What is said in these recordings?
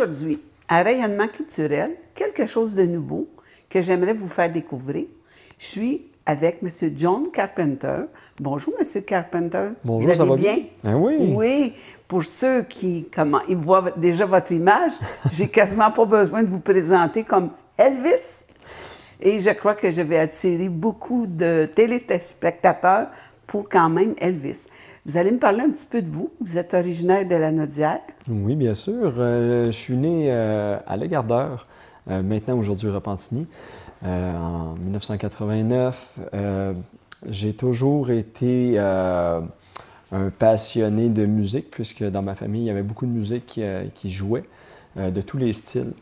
Aujourd'hui, à Rayonnement culturel, quelque chose de nouveau que j'aimerais vous faire découvrir. Je suis avec M. John Carpenter. Bonjour, M. Carpenter. Bonjour, ça va bien? Ben oui. Oui. Pour ceux qui ils voient déjà votre image, j'ai quasiment pas besoin de vous présenter comme Elvis. Et je crois que je vais attirer beaucoup de téléspectateurs pour quand même Elvis. Vous allez me parler un petit peu de vous. Vous êtes originaire de la Naudière. Oui, bien sûr. Je suis né à Lagardère, maintenant aujourd'hui Repentigny, en 1989. J'ai toujours été un passionné de musique, puisque dans ma famille, il y avait beaucoup de musique qui jouait, de tous les styles.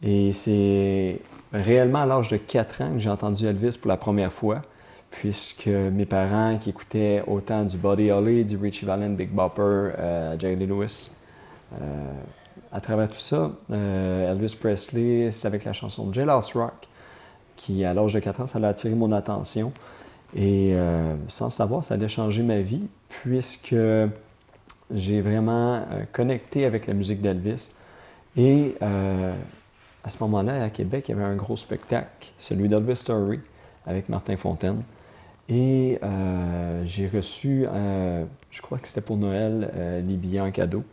Et c'est réellement à l'âge de 4 ans que j'ai entendu Elvis pour la première fois, puisque mes parents qui écoutaient autant du Buddy Holly, du Ritchie Valens, Big Bopper, Jerry Lee Lewis, à travers tout ça, Elvis Presley, c'est avec la chanson Jailhouse Rock, qui à l'âge de 4 ans, ça a attiré mon attention. Et sans savoir, ça allait changer ma vie, puisque j'ai vraiment connecté avec la musique d'Elvis. Et à ce moment-là, à Québec, il y avait un gros spectacle, celui d'Elvis Story, avec Martin Fontaine. Et j'ai reçu, je crois que c'était pour Noël, les billets en cadeau.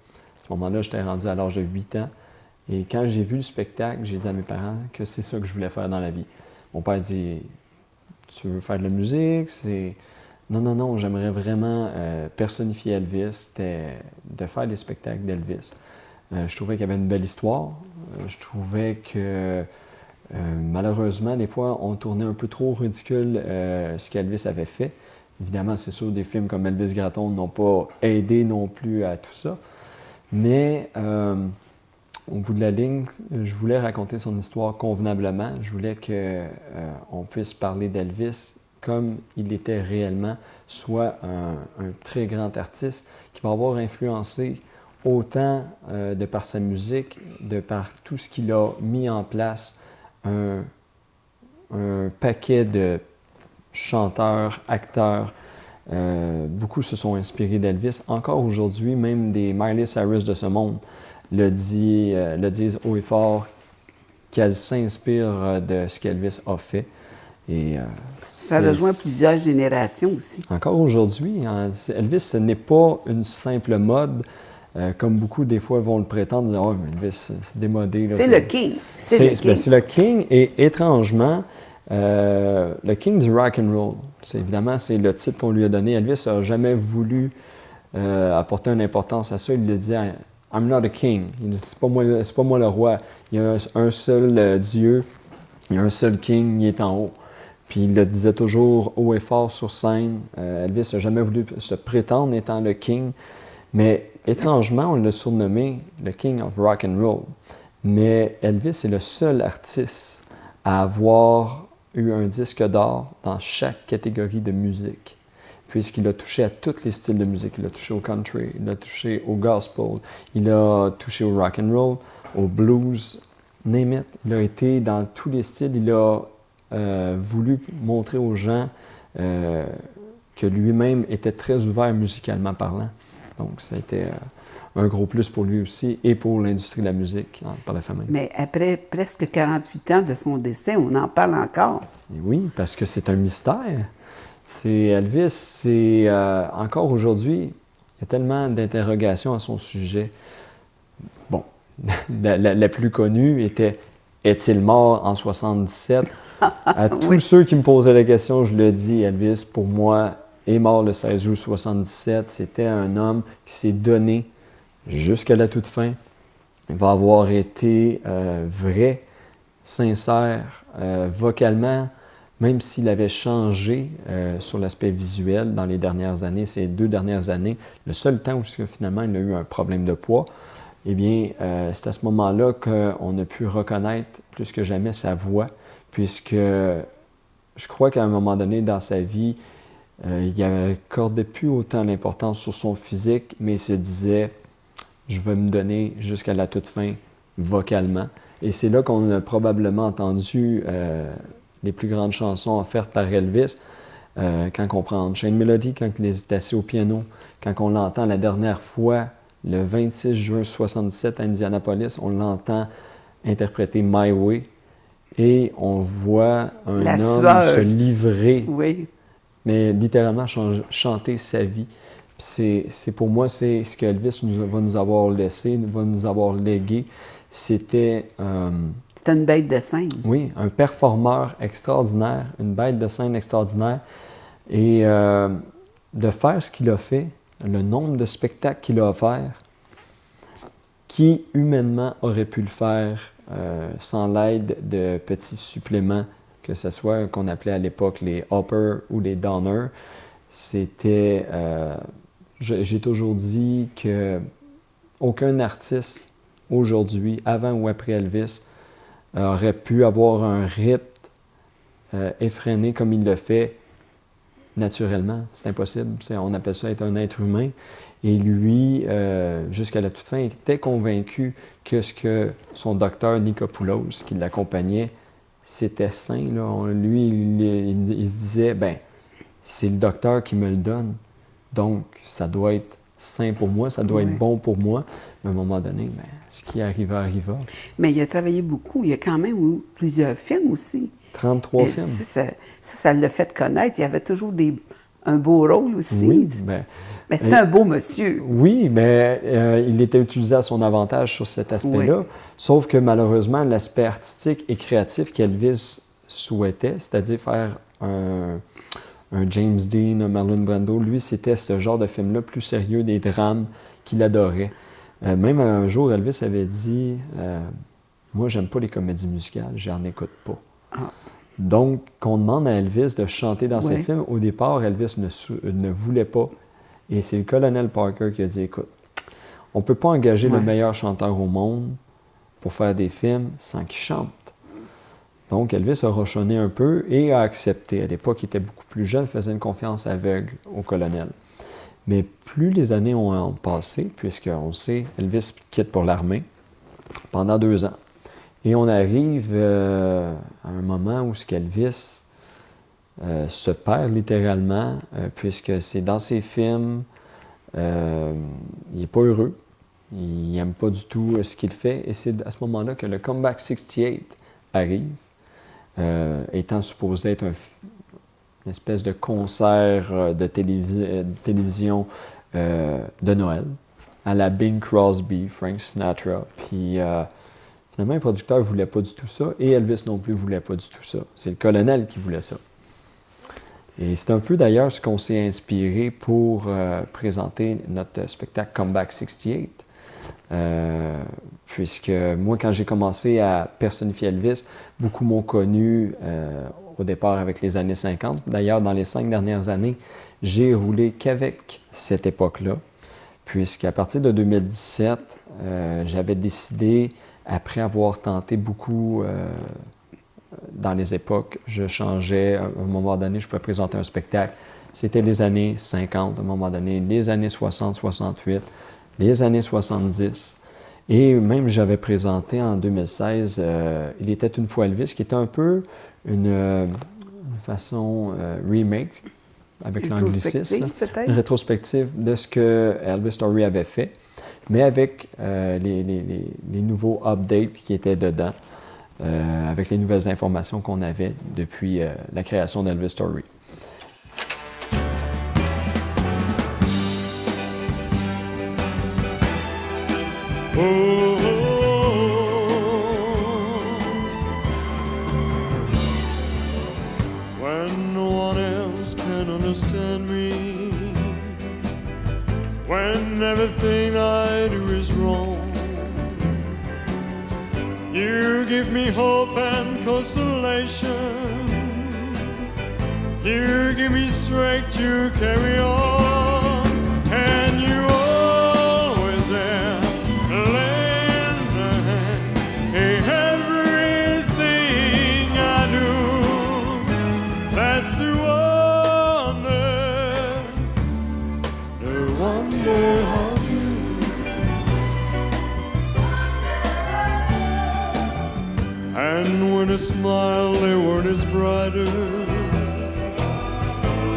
À ce moment-là, j'étais rendu à l'âge de 8 ans. Et quand j'ai vu le spectacle, j'ai dit à mes parents que c'est ça que je voulais faire dans la vie. Mon père dit « Tu veux faire de la musique? » Non, non, non, j'aimerais vraiment personnifier Elvis, c'était de faire des spectacles d'Elvis. Je trouvais qu'il y avait une belle histoire. Je trouvais que malheureusement, des fois, on tournait un peu trop ridicule ce qu'Elvis avait fait. Évidemment, c'est sûr, des films comme Elvis Gratton n'ont pas aidé non plus à tout ça. Mais au bout de la ligne, je voulais raconter son histoire convenablement. Je voulais qu'on puisse parler d'Elvis comme il était réellement, soit un très grand artiste qui va avoir influencé autant de par sa musique, de par tout ce qu'il a mis en place, un paquet de chanteurs, acteurs. Beaucoup se sont inspirés d'Elvis. Encore aujourd'hui, même des Miley Cyrus de ce monde le disent haut et fort qu'elles s'inspirent de ce qu'Elvis a fait. Et, ça rejoint plusieurs générations aussi. Encore aujourd'hui, Elvis, ce n'est pas une simple mode. Comme beaucoup, des fois, vont le prétendre, dire « Oh, mais Elvis, c'est démodé. » C'est le king. C'est le king. Et étrangement, le king du rock and roll, évidemment, c'est le titre qu'on lui a donné. Elvis n'a jamais voulu apporter une importance à ça. Il le disait « I'm not a king. » C'est pas moi le roi. Il y a un seul Dieu, il y a un seul king, il est en haut. Puis il le disait toujours haut et fort sur scène. Elvis n'a jamais voulu se prétendre étant le king. Mais étrangement, on l'a surnommé le King of Rock and Roll. Mais Elvis est le seul artiste à avoir eu un disque d'or dans chaque catégorie de musique, puisqu'il a touché à tous les styles de musique. Il a touché au country, il a touché au gospel, il a touché au rock and roll, au blues, name it. Il a été dans tous les styles. Il a voulu montrer aux gens que lui-même était très ouvert musicalement parlant. Donc, ça a été un gros plus pour lui aussi et pour l'industrie de la musique par la famille. Mais après presque 48 ans de son décès, on en parle encore. Et oui, parce que c'est un mystère. Elvis, c'est encore aujourd'hui, il y a tellement d'interrogations à son sujet. Bon, la plus connue était « Est-il mort en 77? » À tous oui. Ceux qui me posaient la question, je le dis, Elvis, pour moi, est mort le 16 août 77. C'était un homme qui s'est donné jusqu'à la toute fin. Il va avoir été vrai, sincère, vocalement, même s'il avait changé sur l'aspect visuel dans les dernières années, ces 2 dernières années, le seul temps où finalement il a eu un problème de poids, eh bien, c'est à ce moment-là qu'on a pu reconnaître plus que jamais sa voix, puisque je crois qu'à un moment donné dans sa vie, il n'accordait plus autant d'importance sur son physique, mais il se disait « Je vais me donner jusqu'à la toute fin, vocalement ». Et c'est là qu'on a probablement entendu les plus grandes chansons offertes par Elvis. Quand on prend Unchained Melody, quand il est assis au piano, quand on l'entend la dernière fois le 26 juin 1977 à Indianapolis. On l'entend interpréter My Way et on voit un homme se livrer, oui. mais littéralement chanter sa vie. C'est pour moi, c'est ce que Elvis va nous avoir laissé, va nous avoir légué. C'était... C'était une bête de scène. Oui, un performeur extraordinaire, une bête de scène extraordinaire. Et de faire ce qu'il a fait, le nombre de spectacles qu'il a offert, qui humainement aurait pu le faire sans l'aide de petits suppléments, que ce soit qu'on appelait à l'époque les uppers ou les downers. C'était... j'ai toujours dit que aucun artiste aujourd'hui, avant ou après Elvis, aurait pu avoir un rythme effréné comme il le fait naturellement. C'est impossible. On appelle ça être un être humain. Et lui, jusqu'à la toute fin, était convaincu que ce que son docteur Nikopoulos, qui l'accompagnait, c'était sain. Là. Lui, il se disait, ben, c'est le docteur qui me le donne. Donc, ça doit être sain pour moi, ça doit être bon pour moi. Mais à un moment donné, ben, ce qui arriva, arriva. Mais il a travaillé beaucoup. Il y a quand même eu plusieurs films aussi. 33 films. Ça l'a fait connaître. Il avait toujours un beau rôle aussi. Oui, mais c'était un beau monsieur. Oui, mais il était utilisé à son avantage sur cet aspect-là. Oui. Sauf que malheureusement, l'aspect artistique et créatif qu'Elvis souhaitait, c'est-à-dire faire un James Dean, un Marlon Brando, lui, c'était ce genre de film-là plus sérieux, des drames qu'il adorait. Même un jour, Elvis avait dit moi, j'aime pas les comédies musicales, j'en écoute pas. Ah. Donc, qu'on demande à Elvis de chanter dans ses films, au départ, Elvis ne voulait pas. Et c'est le colonel Parker qui a dit, écoute, on ne peut pas engager le meilleur chanteur au monde pour faire des films sans qu'il chante. Donc, Elvis a rochonné un peu et a accepté. À l'époque, il était beaucoup plus jeune, faisait une confiance aveugle au colonel. Mais plus les années ont passé, puisqu'on sait, Elvis quitte pour l'armée pendant 2 ans. Et on arrive à un moment où Elvis se perd littéralement, puisque c'est dans ses films, il n'est pas heureux, il n'aime pas du tout ce qu'il fait, et c'est à ce moment-là que le Comeback 68 arrive, étant supposé être une espèce de concert de télévision de Noël, à la Bing Crosby, Frank Sinatra, puis finalement, les producteurs ne voulaient pas du tout ça, et Elvis non plus ne voulait pas du tout ça. C'est le colonel qui voulait ça. Et c'est un peu d'ailleurs ce qu'on s'est inspiré pour présenter notre spectacle Comeback 68. Puisque moi, quand j'ai commencé à personnifier Elvis, beaucoup m'ont connu au départ avec les années 50. D'ailleurs, dans les 5 dernières années, j'ai roulé qu'avec cette époque-là, puisqu'à partir de 2017, j'avais décidé, après avoir tenté beaucoup dans les époques, je changeais. À un moment donné, je pouvais présenter un spectacle. C'était les années 50, à un moment donné, les années 60, 68, les années 70. Et même, j'avais présenté en 2016 Il était une fois Elvis, qui était un peu une façon remake, avec l'anglicisme, une rétrospective de ce que Elvis Story avait fait, mais avec les nouveaux updates qui étaient dedans, avec les nouvelles informations qu'on avait depuis la création d'Elvis Story. When no one else can understand me, when everything I do is wrong, you give me hope and consolation. You give me strength to carry on, and you always there, lend a hand in everything I do. That's the wonder of you. And with a smile, the world is brighter.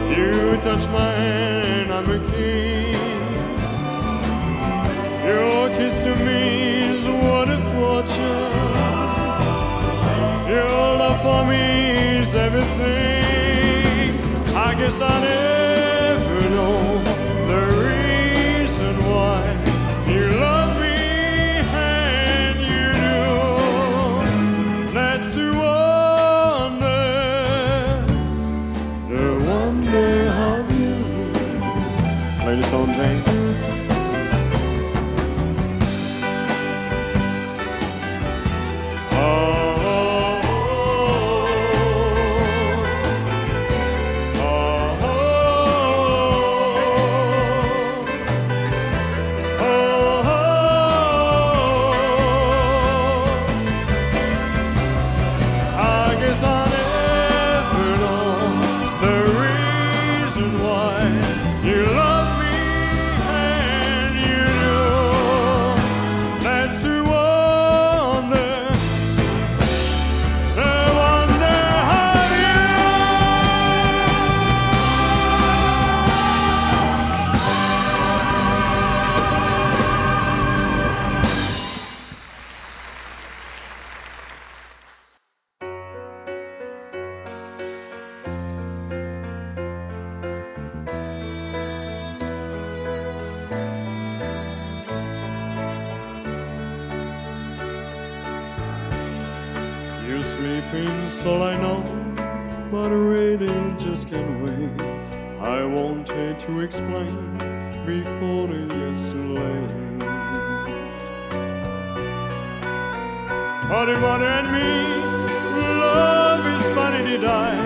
You touch my hand, I'm a king. Your kiss to me is what a fortune. Your love for me is everything. I guess I never know the reason why you love me and you do. That's to wonder of you. Play the song, Jane. You're sleeping's all I know, but really just can't wait. I wanted to explain before it gets too late. Honey, mother and me, love is funny to die.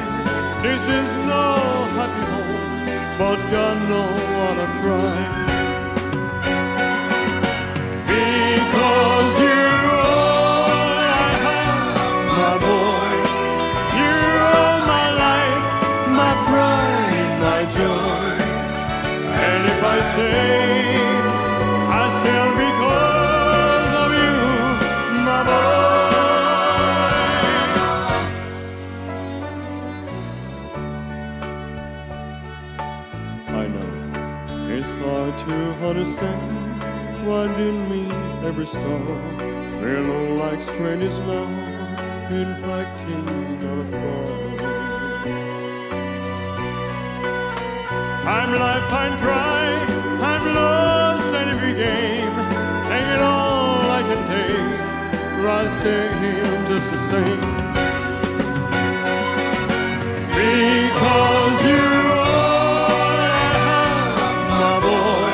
This is no happy home, but God knows what I've tried. Because you're I stay, I still because of you, my boy. I know it's hard to understand why didn't we ever start? We're low like strangers now, impacting our fire. I'm life, I'm pride, I'm lost in every game. Take it all I can take, or I'll stay here just the same. Because you're all I have, my boy.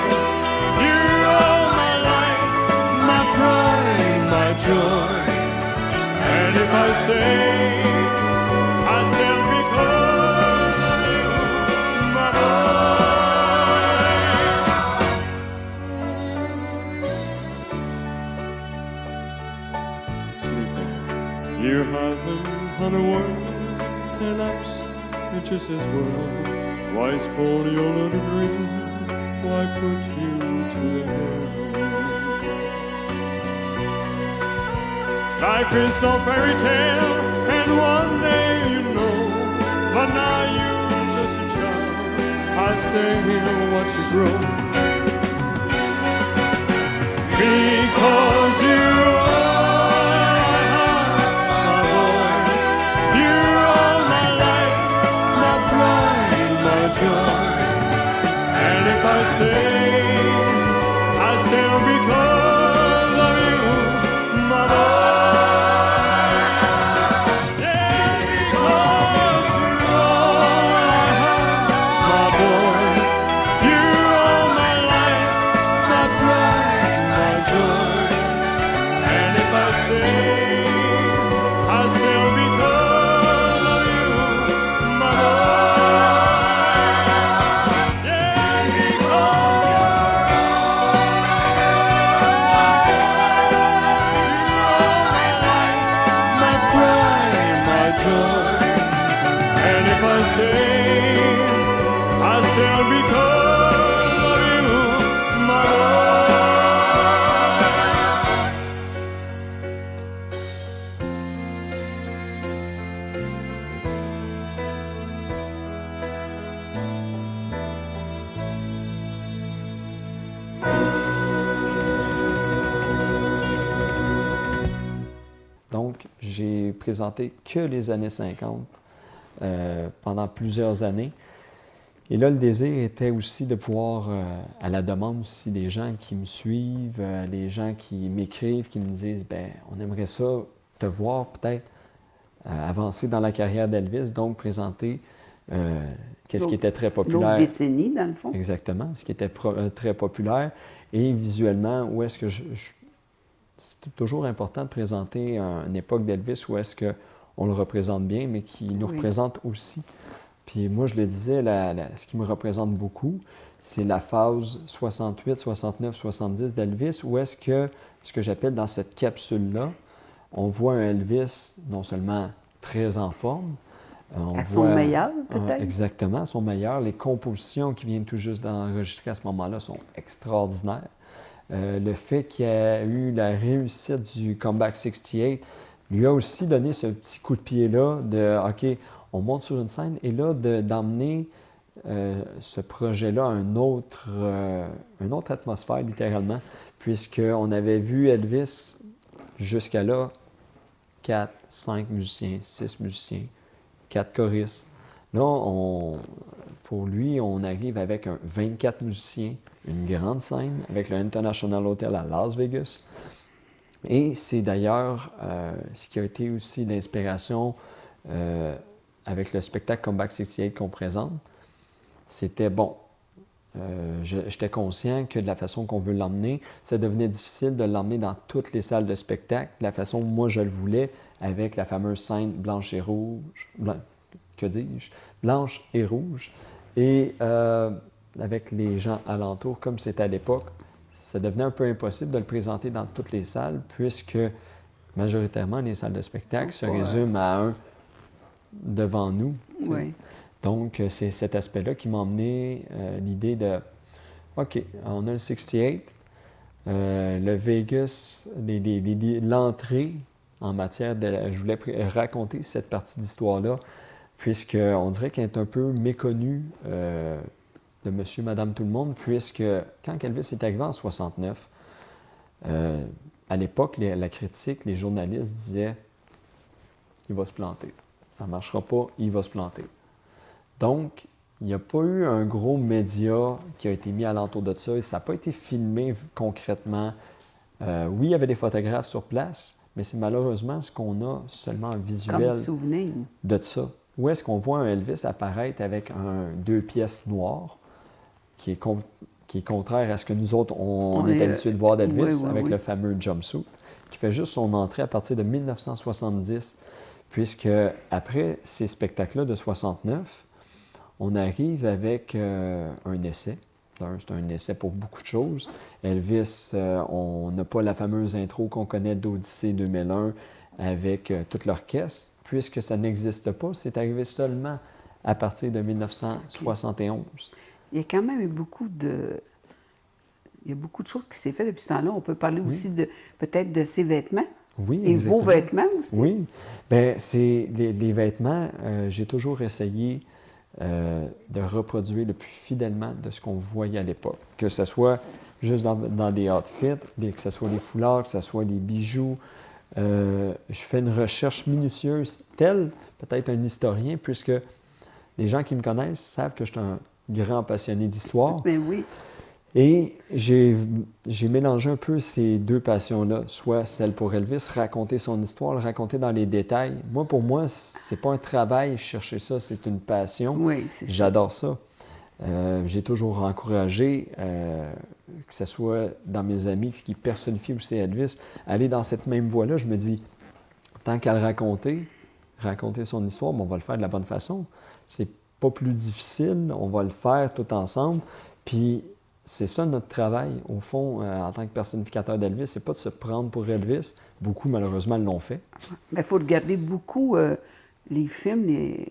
You're all my life, my pride, my joy. And if I stay, I still because of you, my boy. You haven't had a word, perhaps it's just as well. Why spoil your little dream? Why put you to the hell? Life is no fairy tale, and one day you know. But now you're just a child. I'll stay here and watch you grow. Because you're and if I stay, I still because of you, my boy. Yeah, because you're all I have, my boy. You're all my life, my pride, my joy. And if I stay, I still because of you, my boy. I still because of you, my j'ai présenté que les années 50 pendant plusieurs années. Et là, le désir était aussi de pouvoir, à la demande aussi des gens qui me suivent, les gens qui m'écrivent, qui me disent « ben on aimerait ça te voir peut-être avancer dans la carrière d'Elvis, donc présenter qu'est-ce qui était très populaire. » L'autre décennie, dans le fond. Exactement, ce qui était très populaire. Et visuellement, où est-ce que c'est toujours important de présenter une époque d'Elvis où est-ce qu'on le représente bien, mais qui nous représente aussi. Puis moi, je le disais, ce qui me représente beaucoup, c'est la phase 68, 69, 70 d'Elvis, où est-ce que, ce que j'appelle dans cette capsule-là, on voit un Elvis non seulement très en forme, à son meilleur, peut-être? Exactement, à son meilleur. Les compositions qui viennent tout juste d'enregistrer à ce moment-là sont extraordinaires. Le fait qu'il y a eu la réussite du Comeback 68 lui a aussi donné ce petit coup de pied-là de « OK, on monte sur une scène » et là, d'emmener ce projet-là à une autre atmosphère, littéralement, puisqu'on avait vu Elvis jusqu'à là, 4, 5 musiciens, 6 musiciens, 4 choristes. Là, pour lui, on arrive avec 24 musiciens, une grande scène avec le International Hotel à Las Vegas. Et c'est d'ailleurs ce qui a été aussi l'inspiration avec le spectacle Comeback 68 qu'on présente. C'était bon. J'étais conscient que de la façon qu'on veut l'emmener, ça devenait difficile de l'emmener dans toutes les salles de spectacle, de la façon que moi je le voulais, avec la fameuse scène blanche et rouge. Que dis-je? Blanche et rouge. Et avec les gens alentours, comme c'était à l'époque, ça devenait un peu impossible de le présenter dans toutes les salles, puisque majoritairement, les salles de spectacle se résument à un devant nous. Oui. Donc, c'est cet aspect-là qui m'a emmené l'idée de OK, on a le 68, le Vegas, l'entrée en matière de. Je voulais raconter cette partie d'histoire-là, puisqu'on dirait qu'elle est un peu méconnue de monsieur, madame, tout le monde, puisque quand Elvis est arrivé en 69, à l'époque, la critique, les journalistes disaient « il va se planter. Ça ne marchera pas, il va se planter. » Donc, il n'y a pas eu un gros média qui a été mis alentour de ça et ça n'a pas été filmé concrètement. Oui, il y avait des photographes sur place, mais c'est malheureusement ce qu'on a seulement en visuel comme souvenir de ça. Où est-ce qu'on voit un Elvis apparaître avec 2 pièces noires, qui est contraire à ce que nous autres, on est habitués de voir d'Elvis, avec le fameux jumpsuit, qui fait juste son entrée à partir de 1970, puisque après ces spectacles-là de 69, on arrive avec un essai. C'est un essai pour beaucoup de choses. Elvis, on n'a pas la fameuse intro qu'on connaît d'Odyssée 2001 avec tout l'orchestre, puisque ça n'existe pas. C'est arrivé seulement à partir de 1971. Il y a quand même eu beaucoup de choses qui s'est fait depuis ce temps-là. On peut parler aussi peut-être de ses vêtements. Oui, et exactement. vos vêtements aussi. Oui. Bien, c'est les vêtements, j'ai toujours essayé de reproduire le plus fidèlement de ce qu'on voyait à l'époque. Que ce soit juste dans des outfits, que ce soit des foulards, que ce soit des bijoux. Je fais une recherche minutieuse, tel peut-être un historien, puisque les gens qui me connaissent savent que je suis un grand passionné d'histoire. Mais oui. Et j'ai mélangé un peu ces deux passions-là, soit celle pour Elvis, raconter son histoire, le raconter dans les détails. Moi, pour moi, c'est pas un travail, chercher ça, c'est une passion. Oui, c'est ça. J'adore ça. J'ai toujours encouragé, que ce soit dans mes amis qui personnifient aussi Elvis, aller dans cette même voie-là. Je me dis, tant qu'à le raconter son histoire, on va le faire de la bonne façon. C'est pas plus difficile, on va le faire tout ensemble. Puis c'est ça notre travail, au fond, en tant que personnificateur d'Elvis, c'est pas de se prendre pour Elvis. Beaucoup, malheureusement, l'ont fait. Mais il faut regarder beaucoup les films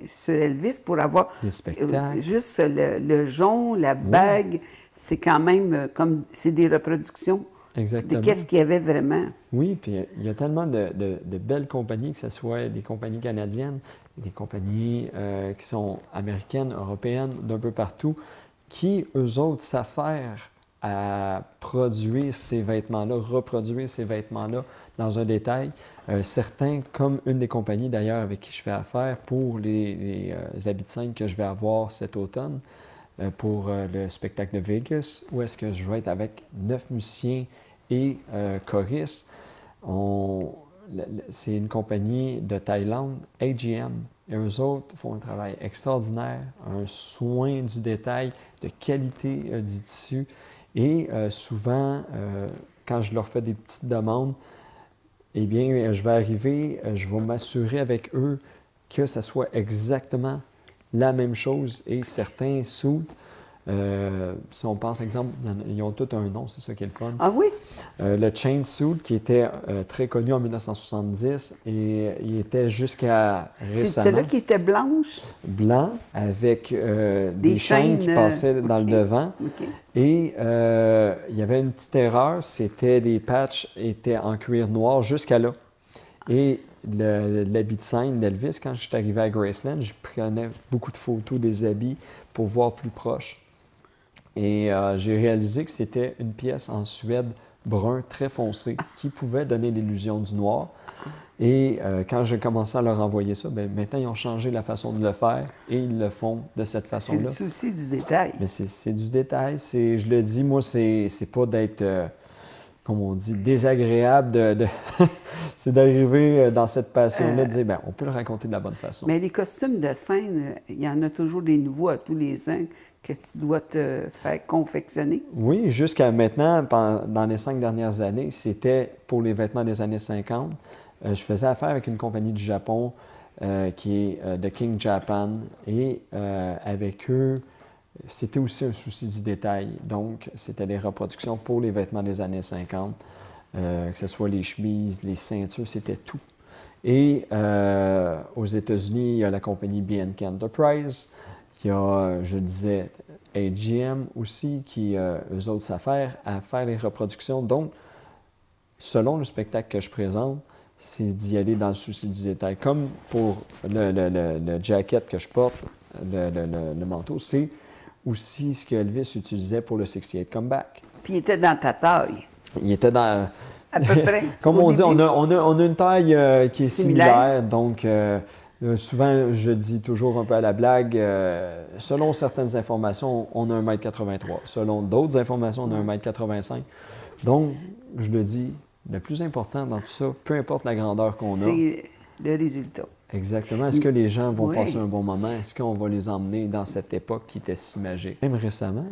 sur Elvis pour avoir les spectacles. Juste le jonc, la bague, c'est quand même comme c'est des reproductions. Exactement. De qu'est-ce qu'il y avait vraiment. Oui, puis il y a tellement de belles compagnies, que ce soit des compagnies canadiennes, des compagnies qui sont américaines, européennes, d'un peu partout, qui, eux autres, savent faire à produire ces vêtements-là, reproduire ces vêtements-là dans un détail. Certains, comme une des compagnies d'ailleurs avec qui je fais affaire pour les habits de scène que je vais avoir cet automne, pour le spectacle de Vegas, où est-ce que je vais être avec 9 musiciens et choristes. C'est une compagnie de Thaïlande, AGM, et eux autres font un travail extraordinaire, un soin du détail, de qualité du tissu. Et souvent, quand je leur fais des petites demandes, eh bien, je vais arriver, je vais m'assurer avec eux que ça soit exactement la même chose. Et certains suits, si on pense, exemple, ils ont tous un nom, c'est ça qui est le fun. Ah oui? Le chain suit, qui était très connu en 1970, et il était jusqu'à C'est récemment celle-là qui était blanche? blanc, avec des chaînes qui passaient dans le devant. OK. Et il y avait une petite erreur, c'était les patchs étaient en cuir noir jusqu'à là. Et l'habit de scène d'Elvis, quand je suis arrivé à Graceland, je prenais beaucoup de photos des habits pour voir plus proche. Et j'ai réalisé que c'était une pièce en suède brun très foncé qui pouvait donner l'illusion du noir. Et quand j'ai commencé à leur envoyer ça, bien, maintenant, ils ont changé la façon de le faire et ils le font de cette C'est façon-là. le souci du détail. Mais c'est du détail. Je le dis, moi, c'est pas d'être, comme on dit, désagréable. C'est d'arriver dans cette passion-là, de dire, bien, on peut le raconter de la bonne façon. Mais les costumes de scène, il y en a toujours des nouveaux à tous les ans que tu dois te faire confectionner. Oui, jusqu'à maintenant, dans les 5 dernières années, c'était pour les vêtements des années 50. Je faisais affaire avec une compagnie du Japon qui est The King Japan. Et avec eux, c'était aussi un souci du détail. Donc, c'était des reproductions pour les vêtements des années 50, que ce soit les chemises, les ceintures, c'était tout. Et aux États-Unis, il y a la compagnie B&K Enterprise. Il y a, je disais, AGM aussi, qui, eux autres, s'affairent à faire les reproductions. Donc, selon le spectacle que je présente, c'est d'y aller dans le souci du détail. Comme pour le jacket que je porte, le manteau, c'est aussi ce que Elvis utilisait pour le 68 Comeback. Puis il était dans ta taille, Il était dans... à peu près. Comme au on dit, début. on a une taille qui est Similaire. similaire. Donc, souvent, je dis toujours un peu à la blague, selon certaines informations, on a 1,83 m. Selon d'autres informations, on a 1,85 m. Donc, je le dis, le plus important dans tout ça, peu importe la grandeur qu'on a. C'est le résultat. Exactement. Est-ce que les gens vont Oui. passer un bon moment? Est-ce qu'on va les emmener dans cette époque qui était si magique? Même récemment,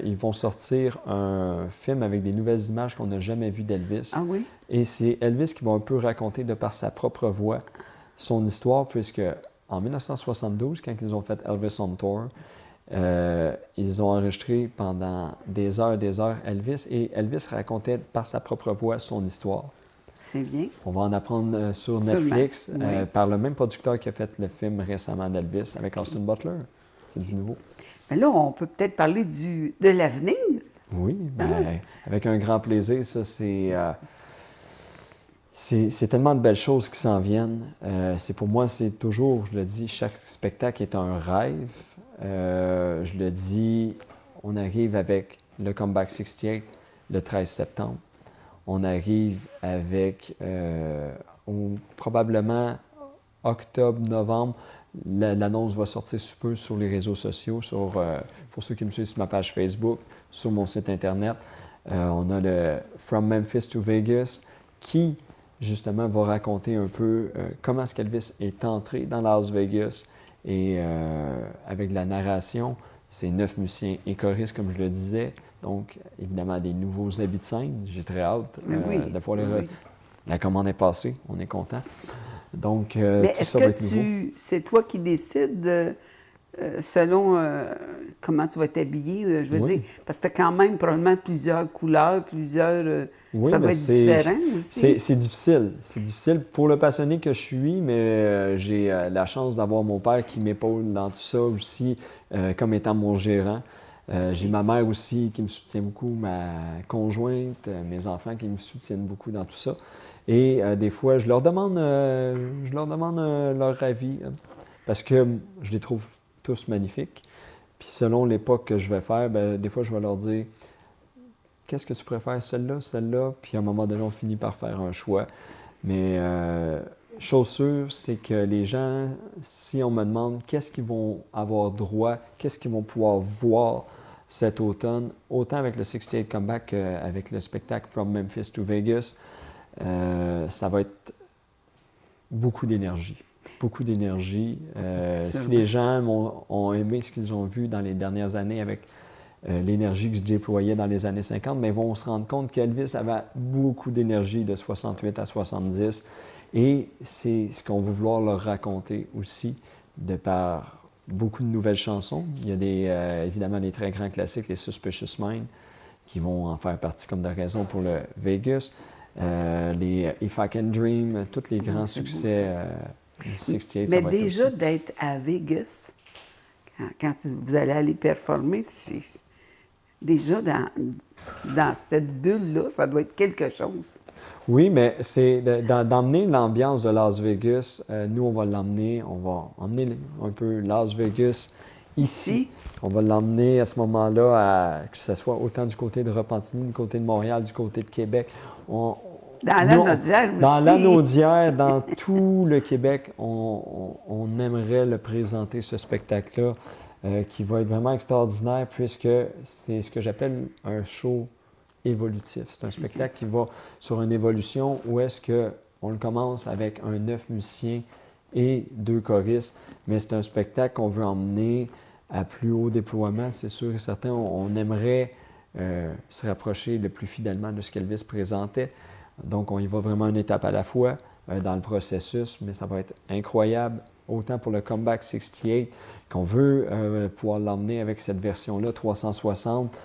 ils vont sortir un film avec des nouvelles images qu'on n'a jamais vues d'Elvis. Ah oui? Et c'est Elvis qui va un peu raconter de par sa propre voix son histoire, puisque en 1972, quand ils ont fait Elvis on Tour, ils ont enregistré pendant des heures Elvis, et Elvis racontait par sa propre voix son histoire. C'est bien. On va en apprendre sur Sûrement, Netflix oui. par le même producteur qui a fait le film récemment d'Elvis avec Austin Butler. C'est du nouveau. Mais là, on peut peut-être parler de l'avenir. Oui, ben, avec un grand plaisir. Ça, c'est tellement de belles choses qui s'en viennent. Pour moi, c'est toujours, je le dis, chaque spectacle est un rêve. Je le dis, on arrive avec le Comeback 68 le 13 septembre. On arrive avec, probablement, octobre, novembre. L'annonce va sortir sous peu sur les réseaux sociaux, pour ceux qui me suivent sur ma page Facebook, sur mon site Internet. On a le From Memphis to Vegas qui, justement, va raconter un peu comment est-ce qu'Elvis est entré dans Las Vegas. Et avec la narration, c'est 9 musiciens et choristes, comme je le disais. Donc, évidemment, des nouveaux habits de scène. J'ai très hâte de pouvoir les... Oui. La commande est passée, on est content. Donc, Mais tout est-ce ça va être nouveau. que c'est toi qui décides selon comment tu vas t'habiller, je veux Oui. dire? Parce que tu as quand même probablement plusieurs couleurs, plusieurs... Oui, ça mais doit être différent aussi. C'est difficile. C'est difficile pour le passionné que je suis, mais j'ai la chance d'avoir mon père qui m'épaule dans tout ça aussi, comme étant mon gérant. J'ai ma mère aussi qui me soutient beaucoup, ma conjointe, mes enfants qui me soutiennent beaucoup dans tout ça. Et des fois, je leur demande leur avis parce que je les trouve tous magnifiques. Puis selon l'époque que je vais faire, bien, des fois, je vais leur dire qu'est-ce que tu préfères, celle-là, celle-là? Puis à un moment donné, on finit par faire un choix. Mais chose sûre, c'est que les gens, si on me demande qu'est-ce qu'ils vont avoir droit, qu'est-ce qu'ils vont pouvoir voir cet automne, autant avec le 68 Comeback qu'avec le spectacle From Memphis to Vegas, ça va être beaucoup d'énergie. Beaucoup d'énergie. Si les gens ont aimé ce qu'ils ont vu dans les dernières années avec l'énergie que je déployais dans les années 50, mais ils vont se rendre compte qu'Elvis avait beaucoup d'énergie de 68 à 70. Et c'est ce qu'on veut vouloir leur raconter aussi, de par beaucoup de nouvelles chansons. Il y a évidemment des très grands classiques, les Suspicious Minds, qui vont en faire partie comme de raison pour le Vegas. Les If I Can Dream, tous les grands succès du 68. Mais déjà d'être à Vegas, quand vous allez aller performer, c'est déjà dans cette bulle-là, ça doit être quelque chose. Oui, mais c'est d'emmener l'ambiance de Las Vegas. Nous, on va l'emmener, on va emmener un peu Las Vegas ici. On va l'emmener à ce moment-là, que ce soit autant du côté de Repentigny, du côté de Montréal, du côté de Québec. Dans la Naudière aussi. Dans la Naudière, dans tout le Québec, on aimerait le présenter, ce spectacle-là, qui va être vraiment extraordinaire puisque c'est ce que j'appelle un show évolutif. C'est un spectacle qui va sur une évolution où est-ce qu'on le commence avec un 9 musiciens et 2 choristes, mais c'est un spectacle qu'on veut emmener à plus haut déploiement, c'est sûr et certain. On aimerait se rapprocher le plus fidèlement de ce qu'Elvis présentait. Donc, on y va vraiment une étape à la fois dans le processus, mais ça va être incroyable, autant pour le Comeback 68, qu'on veut pouvoir l'emmener avec cette version-là, 360,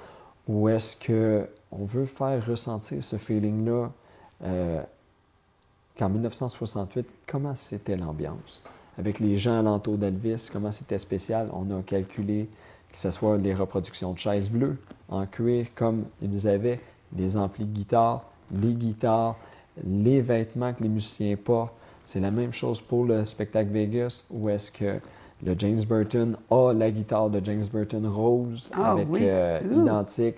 où est-ce qu'on veut faire ressentir ce feeling-là qu'en 1968, comment c'était l'ambiance? Avec les gens alentour d'Elvis, comment c'était spécial? On a calculé que ce soit les reproductions de chaises bleues en cuir, comme ils avaient, les amplis de guitare, les guitares, les vêtements que les musiciens portent. C'est la même chose pour le spectacle Vegas, où est-ce que le James Burton a la guitare de James Burton rose, avec identique.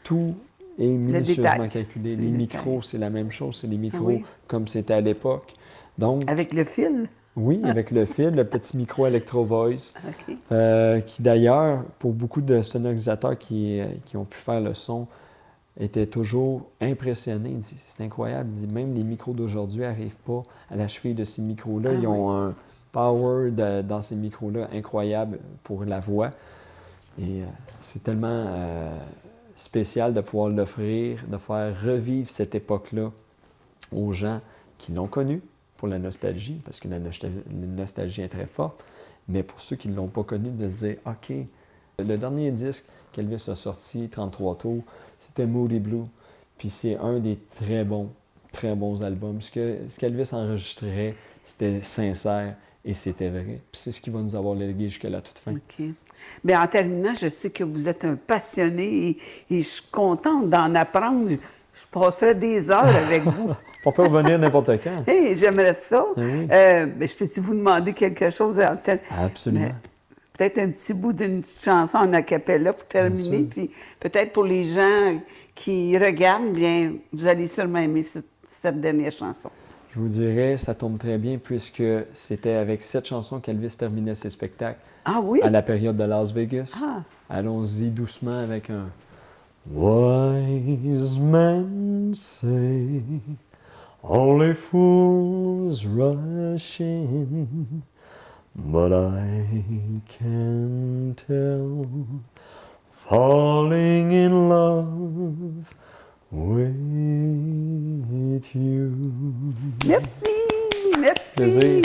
Tout est minutieusement calculé. Les micros, c'est la même chose. C'est les micros comme c'était à l'époque. Donc, avec le fil? Oui, avec le fil, le petit micro Electro Voice, qui d'ailleurs, pour beaucoup de sonorisateurs qui ont pu faire le son, étaient toujours impressionnés. Il dit, c'est incroyable. Il dit, même les micros d'aujourd'hui n'arrivent pas à la cheville de ces micros-là. Ils ont un power dans ces micros-là incroyable pour la voix. Et c'est tellement spécial de pouvoir l'offrir, de faire revivre cette époque-là aux gens qui l'ont connue pour la nostalgie, parce que la nostalgie est très forte, mais pour ceux qui ne l'ont pas connu, de se dire, OK, le dernier disque qu'Elvis a sorti, 33 tours, c'était Moody Blue, puis c'est un des très bons albums. Ce qu'Elvis enregistrait, c'était sincère et c'était vrai. Puis c'est ce qui va nous avoir légué jusqu'à la toute fin. OK. Bien, en terminant, je sais que vous êtes un passionné et je suis contente d'en apprendre. Je passerai des heures avec vous. On peut revenir n'importe quand. Hey, j'aimerais ça. Oui. Je peux-tu vous demander quelque chose? Absolument. Peut-être un petit bout d'une petite chanson en a cappella pour terminer. Puis peut-être pour les gens qui regardent, bien, vous allez sûrement aimer cette dernière chanson. Je vous dirais, ça tombe très bien puisque c'était avec cette chanson qu'Elvis terminait ses spectacles. Ah oui? À la période de Las Vegas. Ah. Allons-y doucement avec un Wise men say only fools rush in, but I can tell, falling in love with you. Merci, merci. Plaisir.